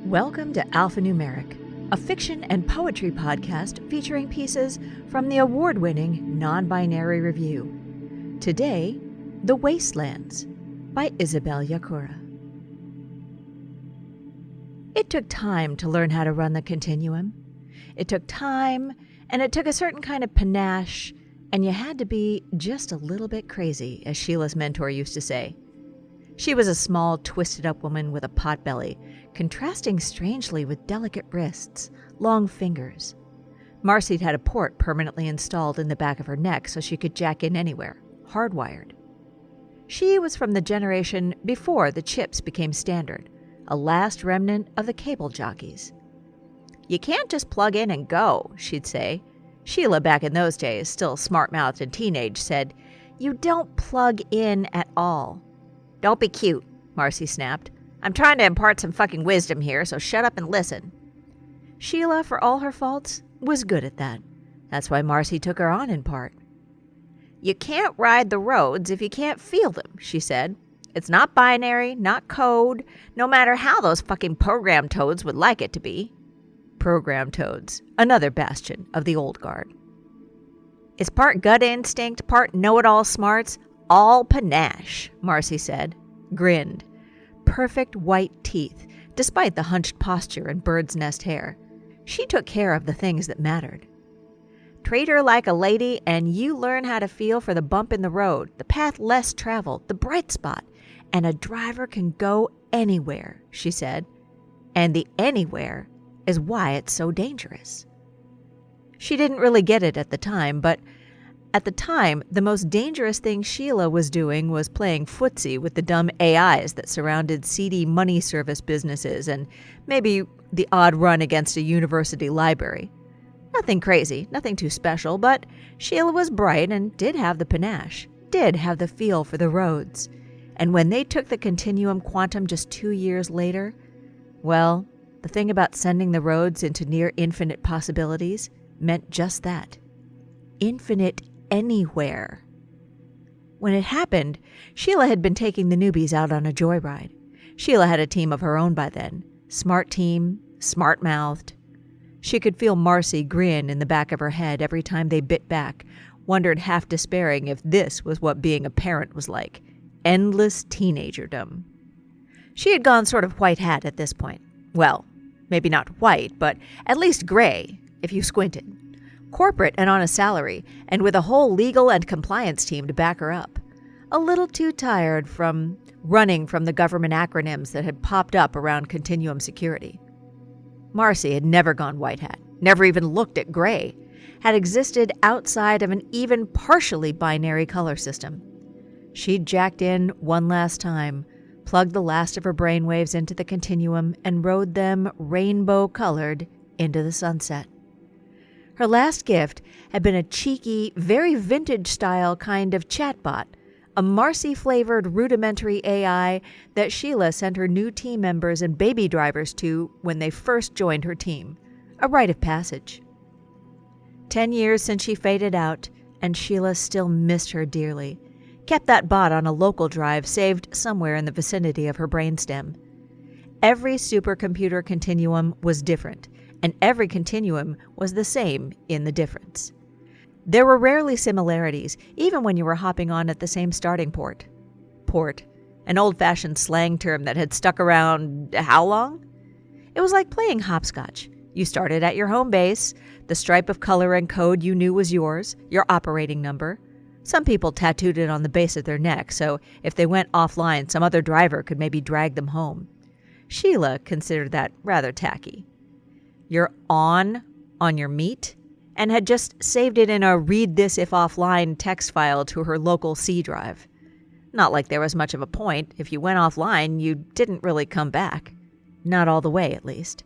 Welcome to Alphanumeric, a fiction and poetry podcast featuring pieces from the award-winning NonBinary Review. Today, The Wastelands by Isabel Yacura. It took time to learn how to run the continuum. It took time, and it took a certain kind of panache, and you had to be just a little bit crazy, as Sheila's mentor used to say. She was a small, twisted-up woman with a potbelly, contrasting strangely with delicate wrists, long fingers. Marcy'd had a port permanently installed in the back of her neck so she could jack in anywhere, hardwired. She was from the generation before the chips became standard, a last remnant of the cable jockeys. "You can't just plug in and go," she'd say. Sheila, back in those days, still smart-mouthed and teenage, said, "You don't plug in at all." "Don't be cute," Marcy snapped. "I'm trying to impart some fucking wisdom here, so shut up and listen." Sheila, for all her faults, was good at that. That's why Marcy took her on in part. "You can't ride the roads if you can't feel them," she said. "It's not binary, not code, no matter how those fucking program toads would like it to be." Program toads, another bastion of the old guard. "It's part gut instinct, part know-it-all smarts, all panache," Marcy said, grinned. Perfect white teeth, despite the hunched posture and bird's nest hair. She took care of the things that mattered. "Treat her like a lady and you learn how to feel for the bump in the road, the path less traveled, the bright spot, and a driver can go anywhere," she said. "And the anywhere is why it's so dangerous." She didn't really get it at the time, but at the time, the most dangerous thing Sheila was doing was playing footsie with the dumb AIs that surrounded seedy money service businesses and maybe the odd run against a university library. Nothing crazy, nothing too special, but Sheila was bright and did have the panache, did have the feel for the roads. And when they took the Continuum Quantum just 2 years later, well, the thing about sending the roads into near infinite possibilities meant just that. Infinite anywhere. When it happened, Sheila had been taking the newbies out on a joyride. Sheila had a team of her own by then. Smart team, smart-mouthed. She could feel Marcy grin in the back of her head every time they bit back, wondered half despairing if this was what being a parent was like. Endless teenagerdom. She had gone sort of white hat at this point. Well, maybe not white, but at least gray, if you squinted. Corporate and on a salary, and with a whole legal and compliance team to back her up. A little too tired from running from the government acronyms that had popped up around continuum security. Marcy had never gone white hat, never even looked at gray, had existed outside of an even partially binary color system. She'd jacked in one last time, plugged the last of her brainwaves into the continuum, and rode them rainbow-colored into the sunset. Her last gift had been a cheeky, very vintage-style kind of chatbot, a Marcy-flavored rudimentary AI that Sheila sent her new team members and baby drivers to when they first joined her team, a rite of passage. 10 years since she faded out, and Sheila still missed her dearly. Kept that bot on a local drive saved somewhere in the vicinity of her brainstem. Every supercomputer continuum was different, and every continuum was the same in the difference. There were rarely similarities, even when you were hopping on at the same starting port. Port, an old-fashioned slang term that had stuck around how long? It was like playing hopscotch. You started at your home base, the stripe of color and code you knew was yours, your operating number. Some people tattooed it on the base of their neck, so if they went offline, some other driver could maybe drag them home. Sheila considered that rather tacky. You're on your meat, and had just saved it in a read this if offline text file to her local C drive. Not like there was much of a point. If you went offline, you didn't really come back. Not all the way, at least.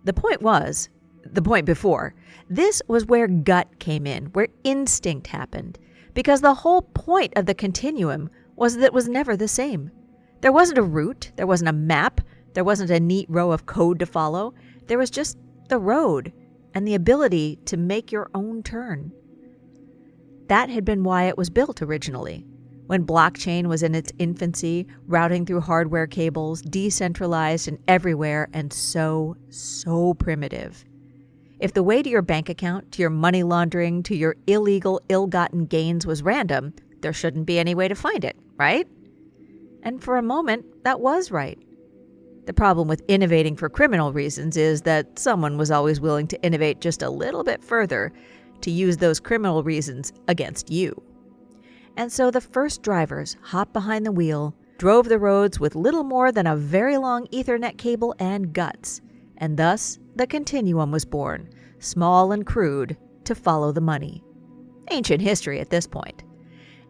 The point before, this was where gut came in, where instinct happened. Because the whole point of the continuum was that it was never the same. There wasn't a route, there wasn't a map, there wasn't a neat row of code to follow. There was just the road and the ability to make your own turn. That had been why it was built originally. when blockchain was in its infancy, routing through hardware cables, decentralized and everywhere, and so primitive. If the way to your bank account, to your money laundering, to your illegal, ill-gotten gains was random, there shouldn't be any way to find it, right? And for a moment, that was right. The problem with innovating for criminal reasons is that someone was always willing to innovate just a little bit further to use those criminal reasons against you. And so the first drivers hopped behind the wheel, drove the roads with little more than a very long Ethernet cable and guts, and thus the continuum was born, small and crude, to follow the money. Ancient history at this point.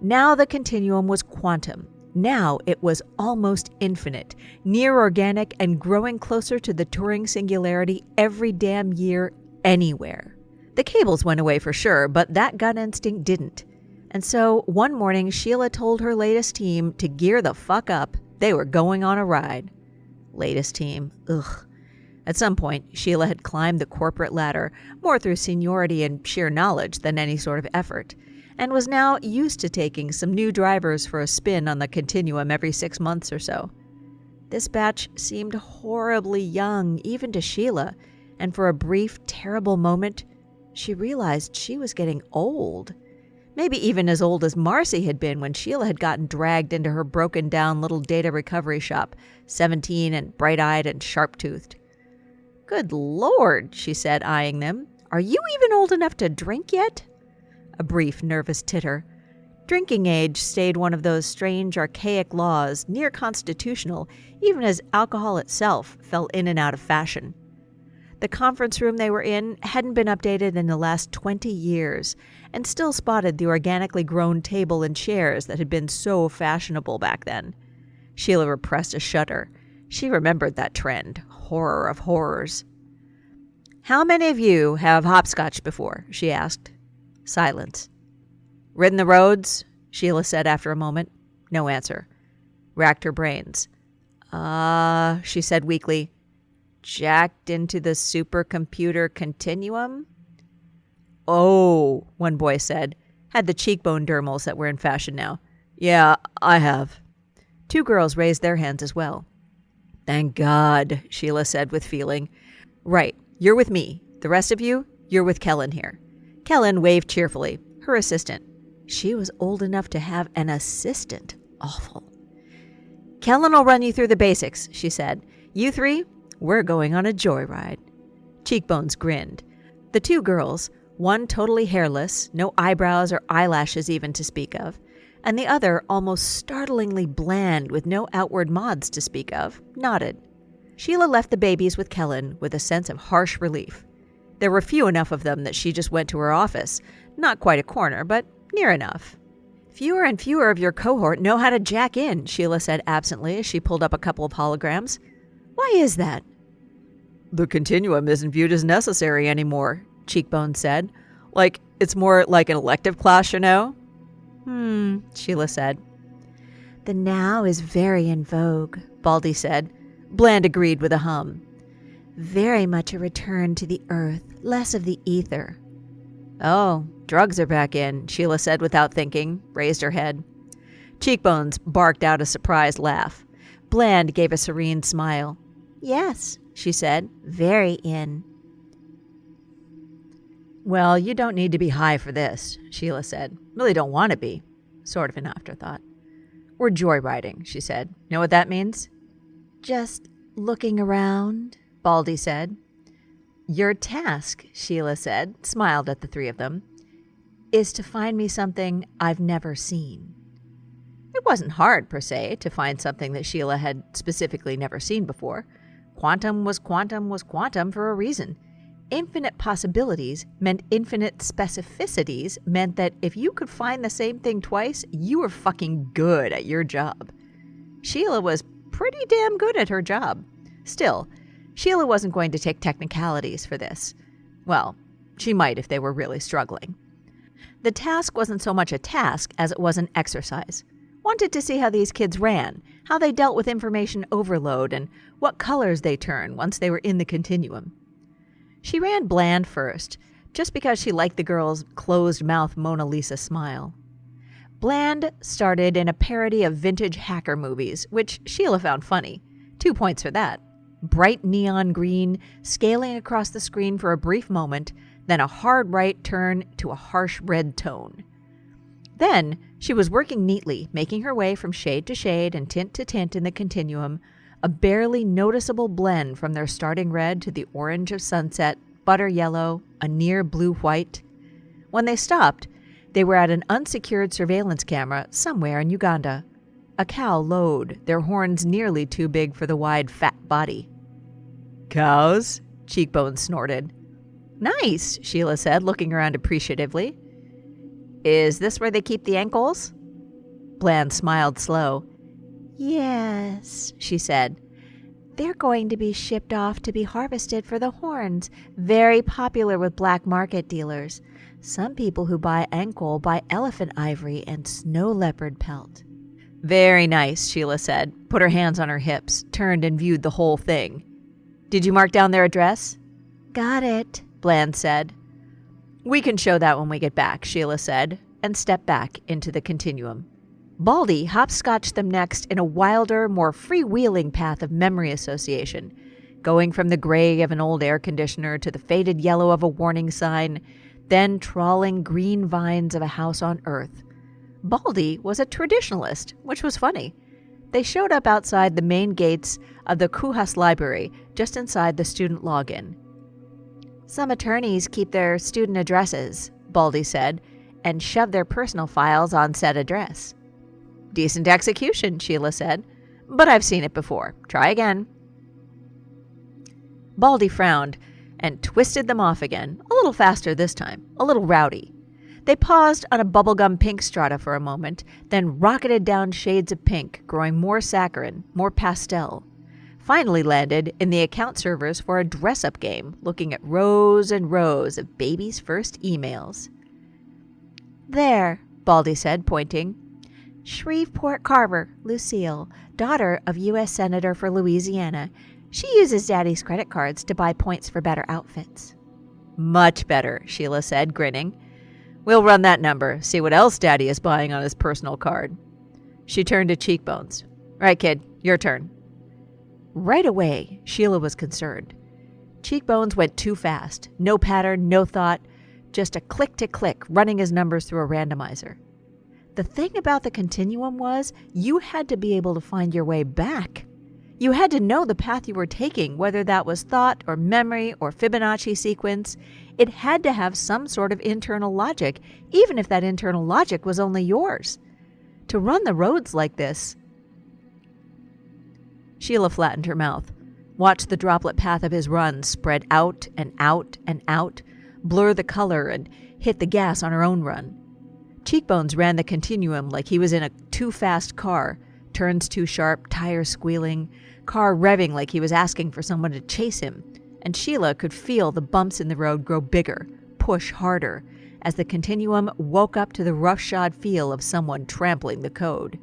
Now the continuum was quantum. Now it was almost infinite, near organic, and growing closer to the Turing singularity every damn year, anywhere. The cables went away for sure, but that gut instinct didn't. And so, one morning, Sheila told her latest team to gear the fuck up. They were going on a ride. Latest team, ugh. At some point, Sheila had climbed the corporate ladder, more through seniority and sheer knowledge than any sort of effort, and was now used to taking some new drivers for a spin on the continuum every 6 months or so. This batch seemed horribly young, even to Sheila, and for a brief, terrible moment, she realized she was getting old. Maybe even as old as Marcy had been when Sheila had gotten dragged into her broken-down little data recovery shop, 17 and bright-eyed and sharp-toothed. "Good Lord," she said, eyeing them. "Are you even old enough to drink yet?" A brief, nervous titter. Drinking age stayed one of those strange, archaic laws, near constitutional, even as alcohol itself fell in and out of fashion. The conference room they were in hadn't been updated in the last 20 years, and still spotted the organically grown table and chairs that had been so fashionable back then. Sheila repressed a shudder. She remembered that trend. Horror of horrors. "How many of you have hopscotched before?" she asked. Silence. "Ridden the roads?" Sheila said after a moment. No answer. Racked her brains. She said weakly. "Jacked into the supercomputer continuum?" "Oh," one boy said. Had the cheekbone dermals that were in fashion now. "Yeah, I have." 2 girls raised their hands as well. "Thank God," Sheila said with feeling. "Right, you're with me. The rest of you, you're with Kellen here." Kellen waved cheerfully, her assistant. She was old enough to have an assistant. Awful. "Kellen will run you through the basics," she said. "You 3, we're going on a joyride." Cheekbones grinned. The 2 girls, one totally hairless, no eyebrows or eyelashes even to speak of, and the other almost startlingly bland with no outward mods to speak of, nodded. Sheila left the babies with Kellen with a sense of harsh relief. There were few enough of them that she just went to her office. Not quite a corner, but near enough. "Fewer and fewer of your cohort know how to jack in," Sheila said absently as she pulled up a couple of holograms. "Why is that?" "The continuum isn't viewed as necessary anymore," Cheekbones said. "Like, it's more like an elective class, you know?" Sheila said. "The now is very in vogue," Baldy said. Bland agreed with a hum. "Very much a return to the earth, less of the ether." "Oh, drugs are back in," Sheila said without thinking, raised her head. Cheekbones barked out a surprised laugh. Bland gave a serene smile. "Yes," she said, "very in." "Well, you don't need to be high for this," Sheila said. "Really don't want to be." Sort of an afterthought. "We're joyriding," she said. "Know what that means?" "Just looking around," Baldy said. "Your task," Sheila said, smiled at the 3 of them, "is to find me something I've never seen." It wasn't hard, per se, to find something that Sheila had specifically never seen before. Quantum was quantum for a reason. Infinite possibilities meant infinite specificities meant that if you could find the same thing twice, you were fucking good at your job. Sheila was pretty damn good at her job. Still, Sheila wasn't going to take technicalities for this. Well, she might if they were really struggling. The task wasn't so much a task as it was an exercise. Wanted to see how these kids ran, how they dealt with information overload, and what colors they turned once they were in the continuum. She ran Bland first, just because she liked the girl's closed-mouth Mona Lisa smile. Bland started in a parody of vintage hacker movies, which Sheila found funny. 2 points for that. Bright neon green, scaling across the screen for a brief moment, then a hard right turn to a harsh red tone. Then, she was working neatly, making her way from shade to shade and tint to tint in the continuum, a barely noticeable blend from their starting red to the orange of sunset, butter yellow, a near blue-white. When they stopped, they were at an unsecured surveillance camera somewhere in Uganda. A cow lowed, their horns nearly too big for the wide, fat body. "Cows?" Cheekbones snorted. "Nice," Sheila said, looking around appreciatively. "Is this where they keep the ankles?" Bland smiled slow. "Yes," she said. "They're going to be shipped off to be harvested for the horns, very popular with black market dealers. Some people who buy ankle buy elephant ivory and snow leopard pelt." "Very nice," Sheila said, put her hands on her hips, turned and viewed the whole thing. "Did you mark down their address?" "Got it," Bland said. "We can show that when we get back," Sheila said, and stepped back into the continuum. Baldy hopscotched them next in a wilder, more freewheeling path of memory association, going from the gray of an old air conditioner to the faded yellow of a warning sign, then trawling green vines of a house on Earth. Baldy was a traditionalist, which was funny. They showed up outside the main gates of the Kuhas Library, just inside the student login. "Some attorneys keep their student addresses," Baldy said, "and shove their personal files on said address." "Decent execution," Sheila said, "but I've seen it before. Try again." Baldy frowned and twisted them off again, a little faster this time, a little rowdy. They paused on a bubblegum pink strata for a moment, then rocketed down shades of pink, growing more saccharine, more pastel. Finally landed in the account servers for a dress-up game, looking at rows and rows of baby's first emails. "There," Baldy said, pointing. "Shreveport Carver, Lucille, daughter of U.S. Senator for Louisiana. She uses Daddy's credit cards to buy points for better outfits." "Much better," Sheila said, grinning. "We'll run that number, see what else Daddy is buying on his personal card." She turned to Cheekbones. "Right, kid, your turn." Right away, Sheila was concerned. Cheekbones went too fast. No pattern, no thought, just a click-to-click running his numbers through a randomizer. The thing about the continuum was you had to be able to find your way back. You had to know the path you were taking, whether that was thought or memory or Fibonacci sequence. It had to have some sort of internal logic, even if that internal logic was only yours. To run the roads like this... Sheila flattened her mouth, watched the droplet path of his run spread out and out and out, blur the color, and hit the gas on her own run. Cheekbones ran the continuum like he was in a too-fast car, turns too sharp, tires squealing, car revving like he was asking for someone to chase him, and Sheila could feel the bumps in the road grow bigger, push harder, as the continuum woke up to the roughshod feel of someone trampling the code.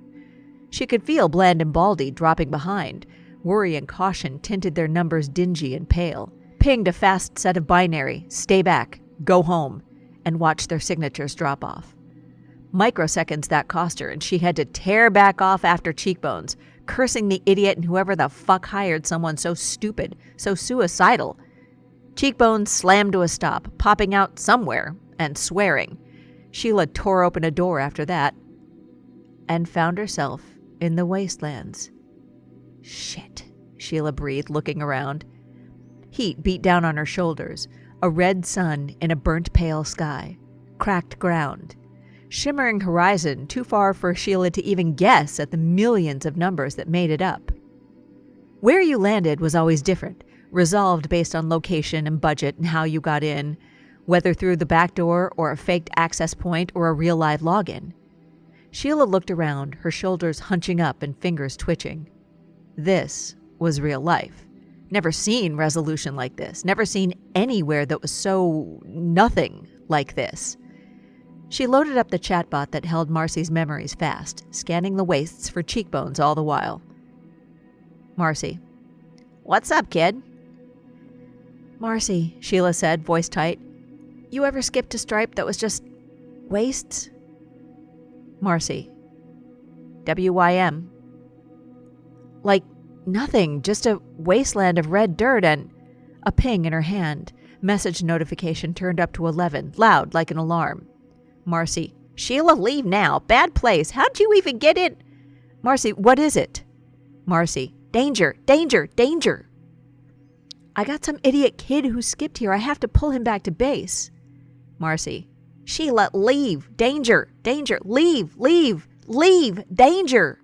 She could feel Bland and Baldy dropping behind. Worry and caution tinted their numbers dingy and pale. Pinged a fast set of binary, stay back, go home, and watched their signatures drop off. Microseconds that cost her, and she had to tear back off after Cheekbones, cursing the idiot and whoever the fuck hired someone so stupid, so suicidal. Cheekbones slammed to a stop, popping out somewhere, and swearing. Sheila tore open a door after that, and found herself in the Wastelands. "Shit," Sheila breathed, looking around. Heat beat down on her shoulders, a red sun in a burnt pale sky, cracked ground, shimmering horizon too far for Sheila to even guess at the millions of numbers that made it up. Where you landed was always different, resolved based on location and budget and how you got in, whether through the back door or a faked access point or a real live login. Sheila looked around, her shoulders hunching up and fingers twitching. This was real life. Never seen resolution like this. Never seen anywhere that was so nothing like this. She loaded up the chatbot that held Marcy's memories fast, scanning the wastes for Cheekbones all the while. Marcy. "What's up, kid?" "Marcy," Sheila said, voice tight. "You ever skipped a stripe that was just wastes?" Marcy. WYM. Like nothing, just a wasteland of red dirt and a ping in her hand. Message notification turned up to 11, loud like an alarm. Marcy. Sheila, leave now. Bad place. How'd you even get in? Marcy, what is it? Marcy. Danger, danger, danger. I got some idiot kid who skipped here. I have to pull him back to base. Marcy. Sheila, leave. Danger, danger. Leave, leave, leave. Danger.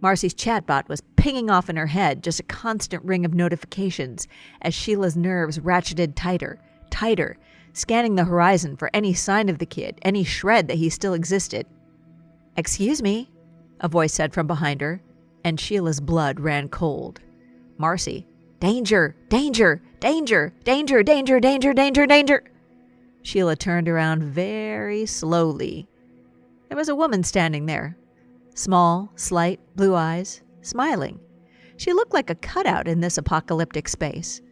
Marcy's chatbot was pinging off in her head, just a constant ring of notifications as Sheila's nerves ratcheted tighter, tighter, scanning the horizon for any sign of the kid, any shred that he still existed. Excuse me, a voice said from behind her, and Sheila's blood ran cold. Marcy. Danger, danger, danger, danger, danger, danger, danger, danger. Sheila turned around very slowly. There was a woman standing there. Small, slight, blue eyes, smiling. She looked like a cutout in this apocalyptic space.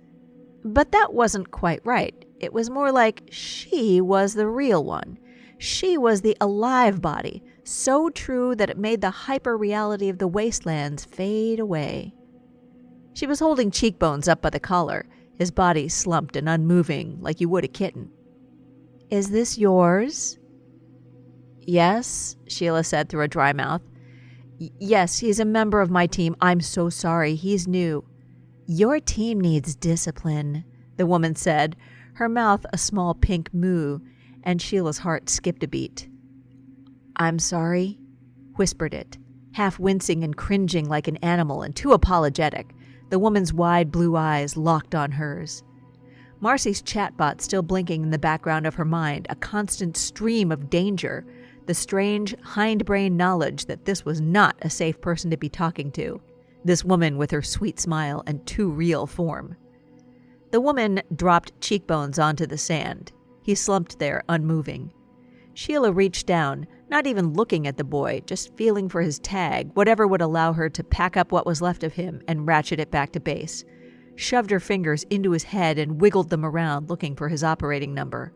But that wasn't quite right. It was more like she was the real one. She was the alive body, so true that it made the hyper-reality of the Wastelands fade away. She was holding Cheekbones up by the collar, his body slumped and unmoving like you would a kitten. Is this yours? Yes, Sheila said through a dry mouth. Yes, he's a member of my team. I'm so sorry. He's new. Your team needs discipline, the woman said, her mouth a small pink moo, and Sheila's heart skipped a beat. I'm sorry, whispered it, half wincing and cringing like an animal and too apologetic, the woman's wide blue eyes locked on hers. Marcy's chatbot still blinking in the background of her mind, a constant stream of danger, the strange hindbrain knowledge that this was not a safe person to be talking to, this woman with her sweet smile and too real form. The woman dropped Cheekbones onto the sand. He slumped there, unmoving. Sheila reached down, not even looking at the boy, just feeling for his tag, whatever would allow her to pack up what was left of him and ratchet it back to base. Shoved her fingers into his head and wiggled them around, looking for his operating number.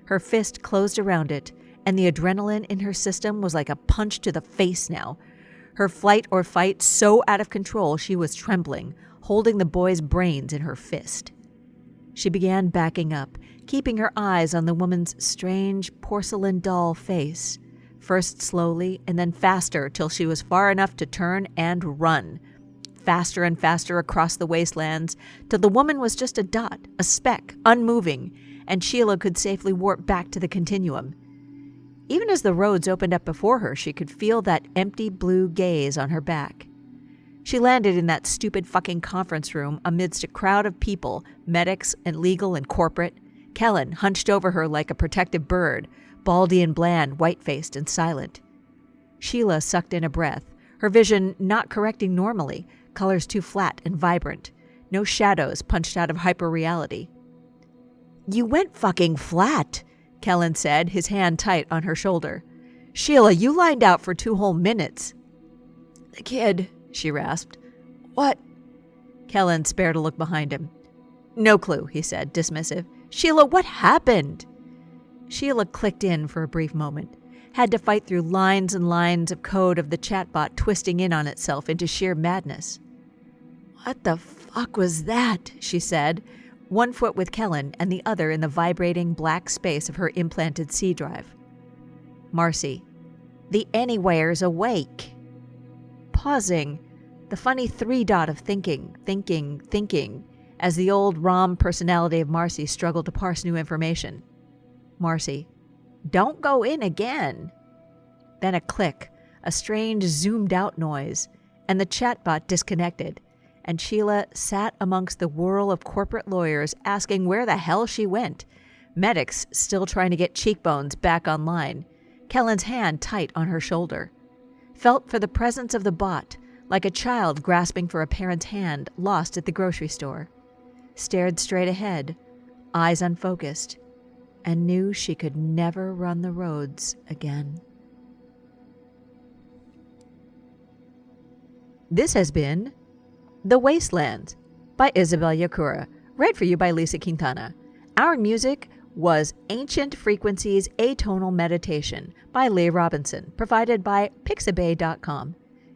Her fist closed around it, and the adrenaline in her system was like a punch to the face now. Her flight or fight so out of control she was trembling, holding the boy's brains in her fist. She began backing up, keeping her eyes on the woman's strange porcelain doll face, first slowly and then faster till she was far enough to turn and run. Faster and faster across the wastelands, till the woman was just a dot, a speck, unmoving, and Sheila could safely warp back to the continuum. Even as the roads opened up before her, she could feel that empty blue gaze on her back. She landed in that stupid fucking conference room amidst a crowd of people, medics and legal and corporate. Kellen hunched over her like a protective bird, baldy and bland, white-faced and silent. Sheila sucked in a breath, her vision not correcting normally, colors too flat and vibrant, no shadows punched out of hyper-reality. You went fucking flat, Kellen said, his hand tight on her shoulder. Sheila, you lined out for 2 whole minutes. The kid, she rasped. What? Kellen spared a look behind him. No clue, he said, dismissive. Sheila, what happened? Sheila clicked in for a brief moment, had to fight through lines and lines of code of the chatbot twisting in on itself into sheer madness. What the fuck was that? She said, one foot with Kellen and the other in the vibrating black space of her implanted C drive. Marcy. The Anywhere's awake. Pausing, the funny 3-dot of thinking, as the old ROM personality of Marcy struggled to parse new information. Marcy. Don't go in again. Then a click, a strange zoomed-out noise, and the chatbot disconnected, and Sheila sat amongst the whirl of corporate lawyers asking where the hell she went, medics still trying to get Cheekbones back online, Kellen's hand tight on her shoulder. Felt for the presence of the bot, like a child grasping for a parent's hand lost at the grocery store. Stared straight ahead, eyes unfocused, and knew she could never run the roads again. This has been The Wasteland by Isabel Yacura, read for you by Lisa Quintana. Our music was Ancient Frequencies Atonal Meditation by Lee Robinson, provided by Pixabay.com.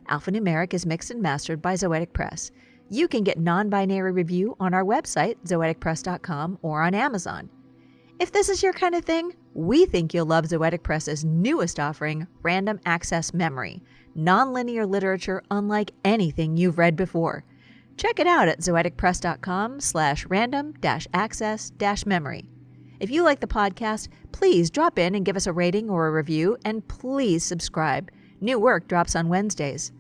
Alphanumeric is mixed and mastered by Zoetic Press. You can get Non-Binary Review on our website, zoeticpress.com, or on Amazon. If this is your kind of thing, we think you'll love Zoetic Press's newest offering, Random Access Memory, nonlinear literature unlike anything you've read before. Check it out at zoeticpress.com/random-access-memory. If you like the podcast, please drop in and give us a rating or a review, and please subscribe. New work drops on Wednesdays.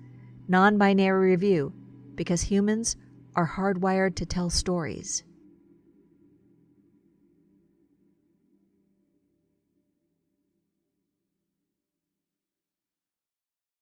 Non-Binary Review, because humans are hardwired to tell stories.